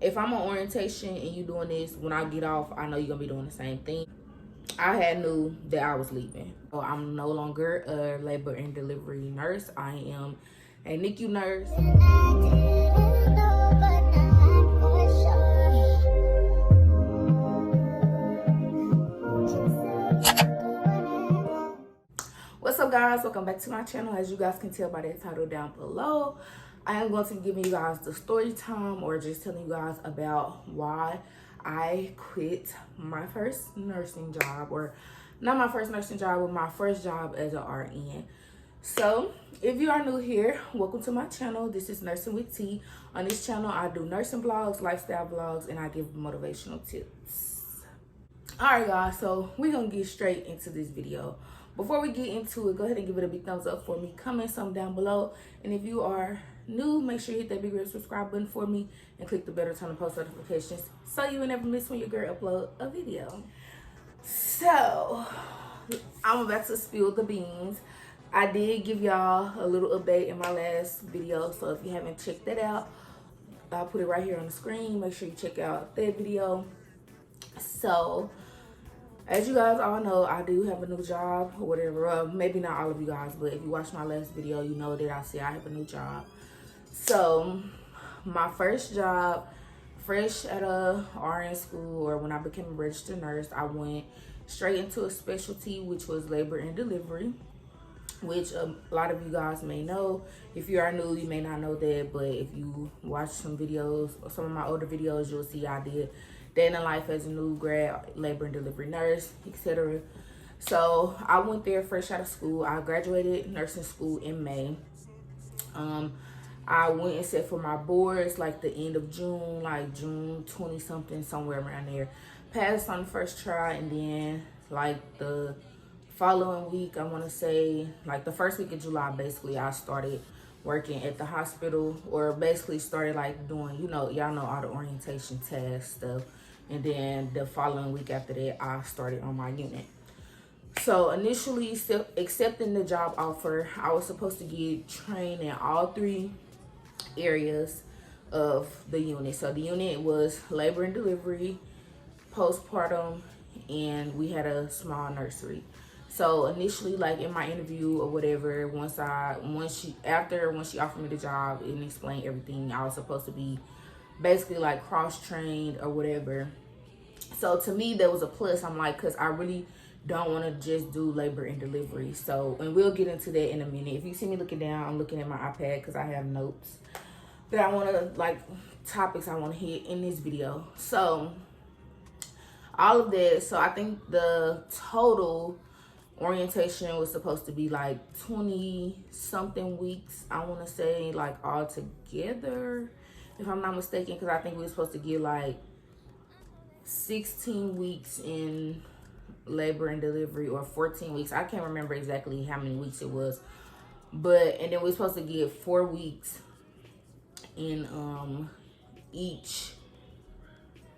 if I'm on orientation and you doing this, when I get off, I know you're gonna be doing the same thing. I had knew that I was leaving. So I'm no longer a labor and delivery nurse. I am a NICU nurse. What's up, guys? Welcome back to my channel. As you guys can tell by the title down below, I am going to be giving you guys the story time, or just telling you guys about why I quit my first nursing job, or not my first nursing job, but my first job as an RN. So if you are new here, welcome to my channel. This is Nursing with T. On this channel, I do nursing vlogs, lifestyle vlogs, and I give motivational tips. All right, guys, so we're gonna get straight into this video. Before we get into it, go ahead and give it a big thumbs up for me. Comment some down below. And if you are new, make sure you hit that big red subscribe button for me and click the bell to turn on post notifications so you will never miss when your girl upload a video. So I'm about to spill the beans. I did give y'all a little update in my last video, so if you haven't checked that out, I'll put it right here on the screen. Make sure you check out that video. So as you guys all know, I do have a new job or whatever. Maybe not all of you guys, but if you watched my last video, you know that I say I have a new job. So my first job, fresh out of RN school, or when I became a registered nurse, I went straight into a specialty, which was labor and delivery, which a lot of you guys may know. If you are new, you may not know that, but if you watch some videos or some of my older videos, you'll see I did day in the life as a new grad labor and delivery nurse, etc. So I went there fresh out of school. I graduated nursing school in May. I went and sat for my boards like the end of June, like June 20 something, somewhere around there. Passed on the first try, and then like the following week, I want to say like the first week of July, basically I started working at the hospital, or basically started like doing, you know, y'all know all the orientation tasks stuff. And then the following week after that, I started on my unit. So initially, accepting the job offer, I was supposed to get trained in all three areas of the unit. So the unit was labor and delivery, postpartum, and we had a small nursery. So initially, like in my interview or whatever, when she offered me the job and explained everything, I was supposed to be basically like cross-trained or whatever. So to me, that was a plus. I'm like, because I really don't want to just do labor and delivery. So, and we'll get into that in a minute. If you see me looking down, I'm looking at my iPad because I have notes that I want to, like, topics I want to hit in this video. So all of that. So I think the total orientation was supposed to be like 20 something weeks, I want to say, like all together, if I'm not mistaken, because I think we were supposed to get like 16 weeks in labor and delivery, or 14 weeks. I can't remember exactly how many weeks it was, but and then we were supposed to get 4 weeks in each,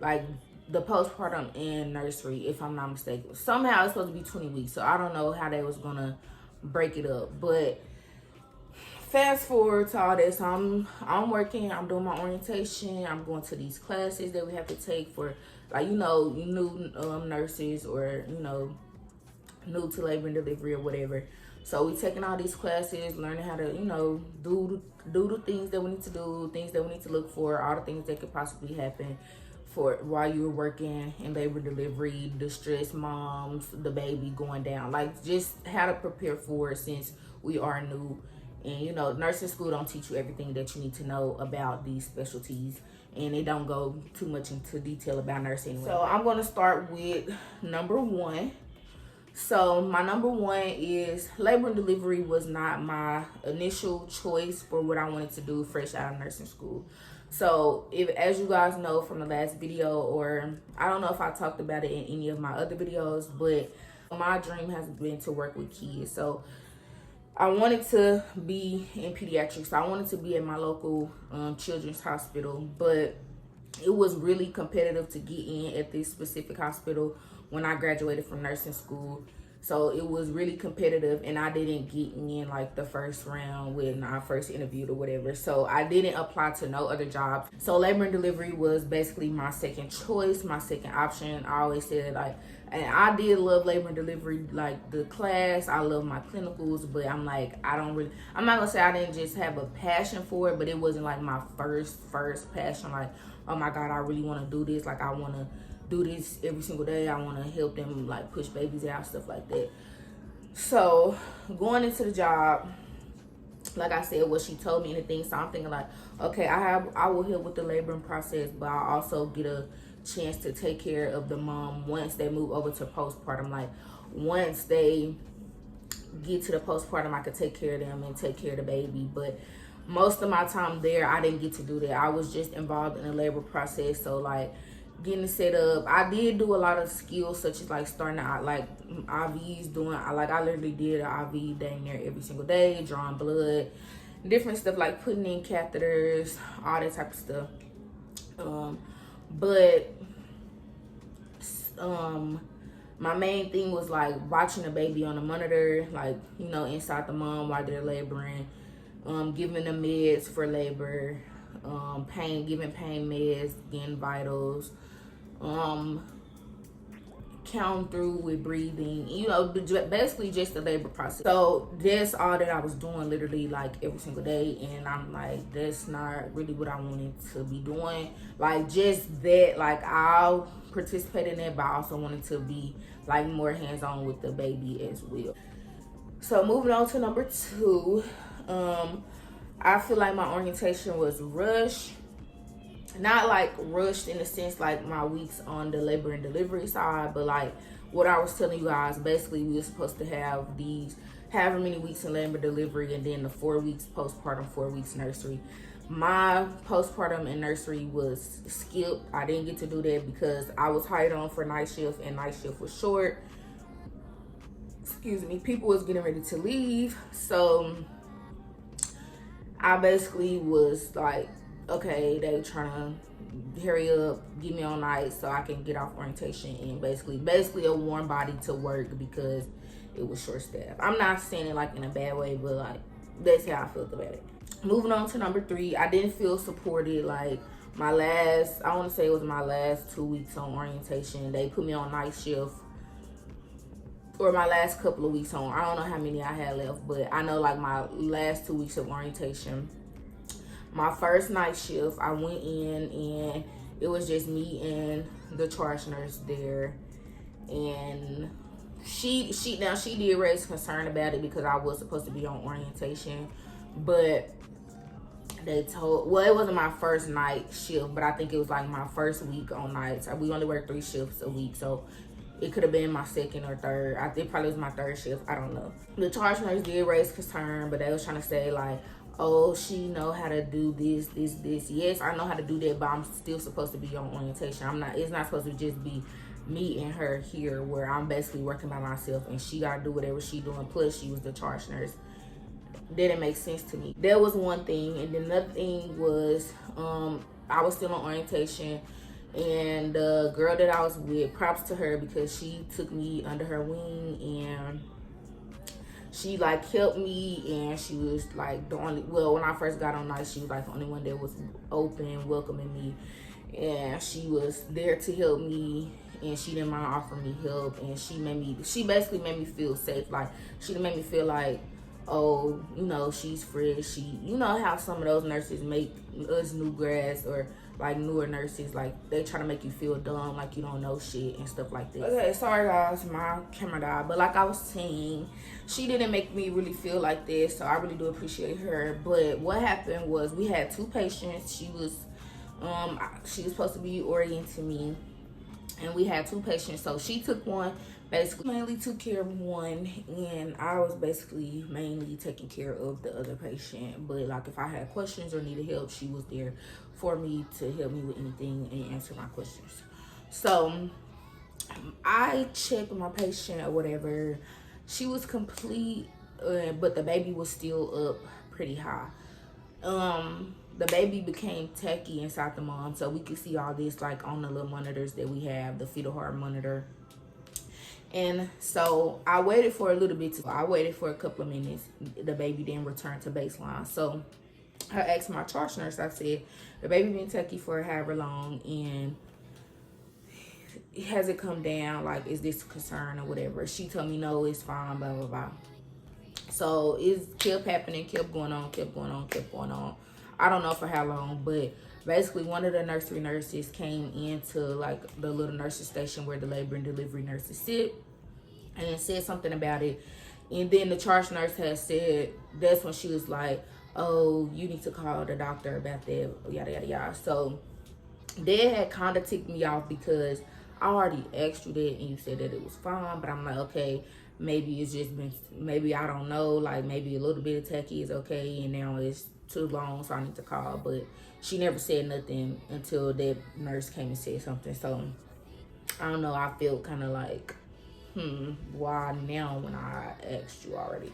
like the postpartum and nursery, if I'm not mistaken. Somehow it's supposed to be 20 weeks, so I don't know how they was gonna break it up. But fast forward to all this, I'm working, I'm doing my orientation, I'm going to these classes that we have to take for, like, you know, new nurses, or, you know, new to labor and delivery or whatever. So we taking all these classes, learning how to, you know, do the things that we need to do, things that we need to look for, all the things that could possibly happen for while you were working in labor delivery, the stress moms, the baby going down, like just how to prepare for it, since we are new. And you know, nursing school don't teach you everything that you need to know about these specialties, and they don't go too much into detail about nursing anyway. So I'm going to start with number one. So my number one is labor and delivery was not my initial choice for what I wanted to do fresh out of nursing school. So if, as you guys know from the last video, or I don't know if I talked about it in any of my other videos, but my dream has been to work with kids. So I wanted to be in pediatrics. So I wanted to be at my local children's hospital, but it was really competitive to get in at this specific hospital when I graduated from nursing school. So it was really competitive, and I didn't get in like the first round when I first interviewed or whatever. So I didn't apply to no other jobs. So labor and delivery was basically my second choice, my second option. I always said like, and I did love labor and delivery, like the class. I love my clinicals, but I'm like, I'm not gonna say I didn't just have a passion for it, but it wasn't like my first passion. Like, oh my God, I really want to do this. Like, I want to do this every single day. I want to help them like push babies out, stuff like that. So going into the job, like I said, what she told me and the things, so I'm thinking like, okay, I will help with the laboring process, but I also get a chance to take care of the mom once they move over to postpartum. Like, once they get to the postpartum, I could take care of them and take care of the baby. But most of my time there, I didn't get to do that. I was just involved in the labor process. So like getting set up, I did do a lot of skills such as like starting out like IVs, I literally did an IV dang near every single day, drawing blood, different stuff like putting in catheters, all that type of stuff. But my main thing was like watching the baby on the monitor, like, you know, inside the mom while they're laboring, giving them meds for labor, giving pain meds, getting vitals, counting through with breathing, you know, basically just the labor process. So that's all that I was doing literally like every single day, and I'm like, that's not really what I wanted to be doing. Like just that, like I'll participate in that, but I also wanted to be like more hands-on with the baby as well. So moving on to number 2, I feel like my orientation was rushed. Not like rushed in the sense like my weeks on the labor and delivery side, but like what I was telling you guys, basically we were supposed to have these however many weeks in labor delivery, and then the 4 weeks postpartum, 4 weeks nursery. My postpartum and nursery was skipped. I didn't get to do that because I was hired on for night shift, and night shift was short. Excuse me, people was getting ready to leave. So I basically was like, okay, they trying to hurry up, get me on night so I can get off orientation, and basically a warm body to work because it was short staff. I'm not saying it like in a bad way, but like that's how I felt about it. Moving on to number 3, I didn't feel supported. Like I want to say it was my last 2 weeks on orientation. They put me on night shift, or my last couple of weeks on, I don't know how many I had left, but I know like my last 2 weeks of orientation, my first night shift, I went in and it was just me and the charge nurse there, and she did raise concern about it because I was supposed to be on orientation, but it wasn't my first night shift, but I think it was like my first week on nights. We only work 3 shifts a week, so it could have been my second or third. I think probably was my 3rd shift. I don't know. The charge nurse did raise concern, but they was trying to say like, oh, she know how to do this. Yes, I know how to do that, but I'm still supposed to be on orientation. It's not supposed to just be me and her here where I'm basically working by myself and she gotta do whatever she doing. Plus, she was the charge nurse. Didn't make sense to me. That was one thing. And then another thing was, I was still on orientation, and the girl that I was with, props to her because she took me under her wing and she like helped me, and she was like when I first got on night, she was like the only one that was open, welcoming me, and she was there to help me, and she didn't mind offering me help, and she basically made me feel safe. Like she made me feel like, oh, you know, she's fresh. You know how some of those nurses make us new grads or like newer nurses, like they try to make you feel dumb, like you don't know shit and stuff like that. Okay, sorry guys, my camera died. But like I was saying, she didn't make me really feel like this, so I really do appreciate her. But what happened was we had 2 patients. She was supposed to be orienting me, and we had 2 patients. So she took one, basically mainly took care of one, and I was basically mainly taking care of the other patient. But like if I had questions or needed help, she was there for me to help me with anything and answer my questions. So I checked my patient or whatever. She was complete, but the baby was still up pretty high. The baby became tacky inside the mom, so we could see all this like on the little monitors that we have, the fetal heart monitor. And so I waited for a little bit. I waited for a couple of minutes. The baby didn't return to baseline. So I asked my charge nurse, I said, the baby been techie for however long, and has it come down? Like, is this a concern or whatever? She told me, no, it's fine, blah, blah, blah. So it kept happening, kept going on, kept going on, kept going on. I don't know for how long, but basically one of the nursery nurses came into like the little nursery station where the labor and delivery nurses sit and said something about it. And then the charge nurse had said, that's when she was like, oh, you need to call the doctor about that, yada, yada, yada. So that had kind of ticked me off because I already asked you that and you said that it was fine. But I'm like, okay, maybe it's just been, maybe I don't know, like maybe a little bit of techie is okay and now it's too long, so I need to call. But she never said nothing until that nurse came and said something. So I don't know, I feel kind of like, why now when I asked you already?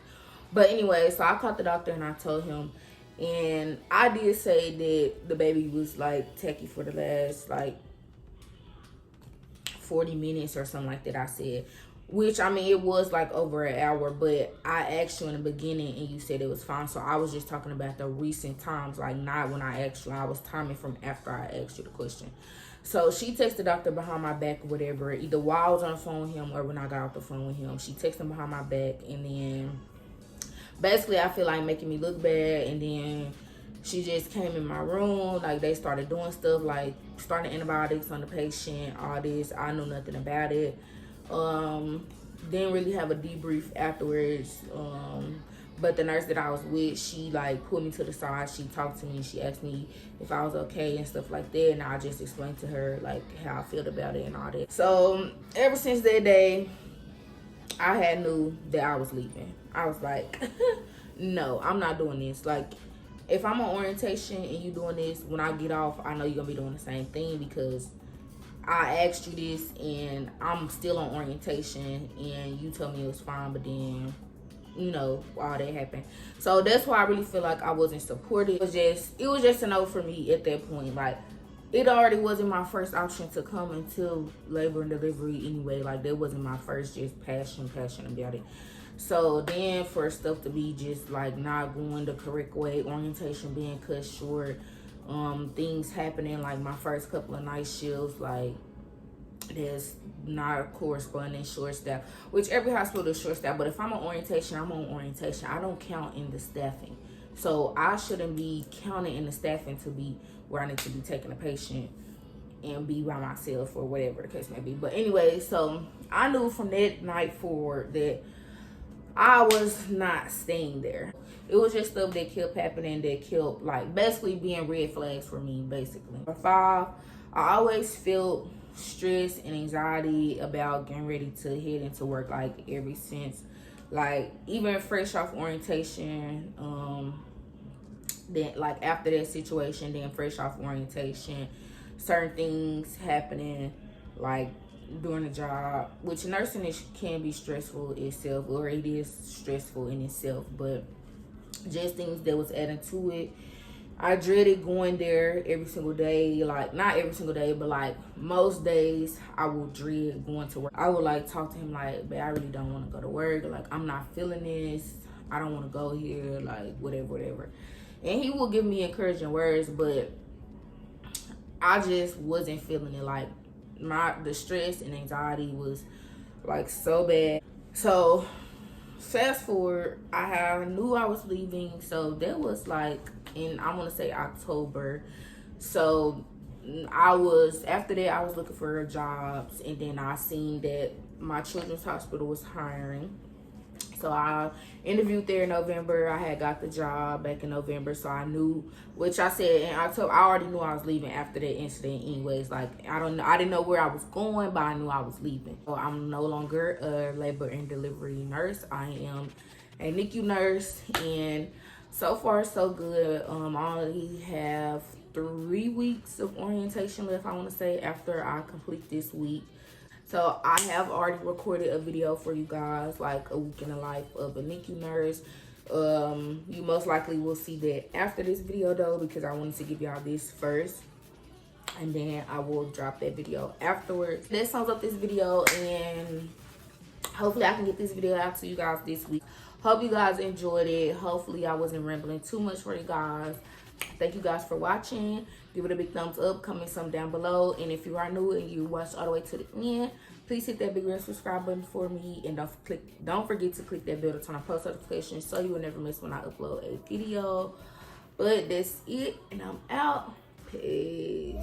But anyway, so I called the doctor and I told him, and I did say that the baby was like techie for the last like 40 minutes or something like that. I said, which I mean, it was like over an hour, but I asked you in the beginning and you said it was fine. So I was just talking about the recent times, like not when I asked you. I was timing from after I asked you the question. So she texted the doctor behind my back or whatever, either while I was on the phone with him or when I got off the phone with him. She texted him behind my back, and then basically I feel like making me look bad. And then she just came in my room, like they started doing stuff like starting antibiotics on the patient, all this. I knew nothing about it. Didn't really have a debrief afterwards. But the nurse that I was with, she like pulled me to the side. She talked to me. She asked me if I was okay and stuff like that. And I just explained to her like how I felt about it and all that. So ever since that day, I had knew that I was leaving. I was like, no, I'm not doing this. Like, if I'm on orientation and you doing this, when I get off, I know you're gonna be doing the same thing because I asked you this and I'm still on orientation and you told me it was fine, but then, you know, all that happened. So that's why I really feel like I wasn't supported. It was just a no for me at that point. Like, it already wasn't my first option to come into labor and delivery anyway. Like, that wasn't my first just passion about it. So then for stuff to be just like not going the correct way, orientation being cut short, things happening like my first couple of night shifts, like there's not corresponding short staff, which every hospital is short staff, but if I'm on orientation, I'm on orientation. I don't count in the staffing. So I shouldn't be counting in the staffing to be where I need to be taking a patient and be by myself or whatever the case may be. But anyway, so I knew from that night forward that I was not staying there. It was just stuff that kept happening that kept like basically being red flags for me, basically. I always felt stress and anxiety about getting ready to head into work, like ever since, like even fresh off orientation, then like after that situation, then fresh off orientation, certain things happening like during the job, which nursing can be stressful itself, or it is stressful in itself, but just things that was adding to it. I dreaded going there every single day. Like, not every single day, but like most days I would dread going to work. I would like talk to him like, babe, I really don't want to go to work. Like, I'm not feeling this. I don't want to go here. Like, whatever. And he would give me encouraging words, but I just wasn't feeling it. Like, the stress and anxiety was like so bad. So fast forward, I knew I was leaving. So that was like in, I want to say October. So after that, I was looking for jobs, and then I seen that my children's hospital was hiring. So I interviewed there in November. I had got the job back in November, so I knew, which I said in October, I already knew I was leaving after that incident anyways. Like, I didn't know where I was going, but I knew I was leaving. So I'm no longer a labor and delivery nurse. I am a NICU nurse, and so far so good. I only have 3 weeks of orientation left, I want to say, after I complete this week. So I have already recorded a video for you guys, like a week in the life of a NICU nurse. You most likely will see that after this video though, because I wanted to give y'all this first, and then I will drop that video afterwards. That sums up this video, and hopefully I can get this video out to you guys this week. Hope you guys enjoyed it. Hopefully I wasn't rambling too much for you guys. Thank you guys for watching. Give it a big thumbs up, comment something down below, and if you are new and you watched all the way to the end, please hit that big red subscribe button for me, and don't forget to click that bell to turn on post notifications so you will never miss when I upload a video. But that's it, and I'm out. Peace.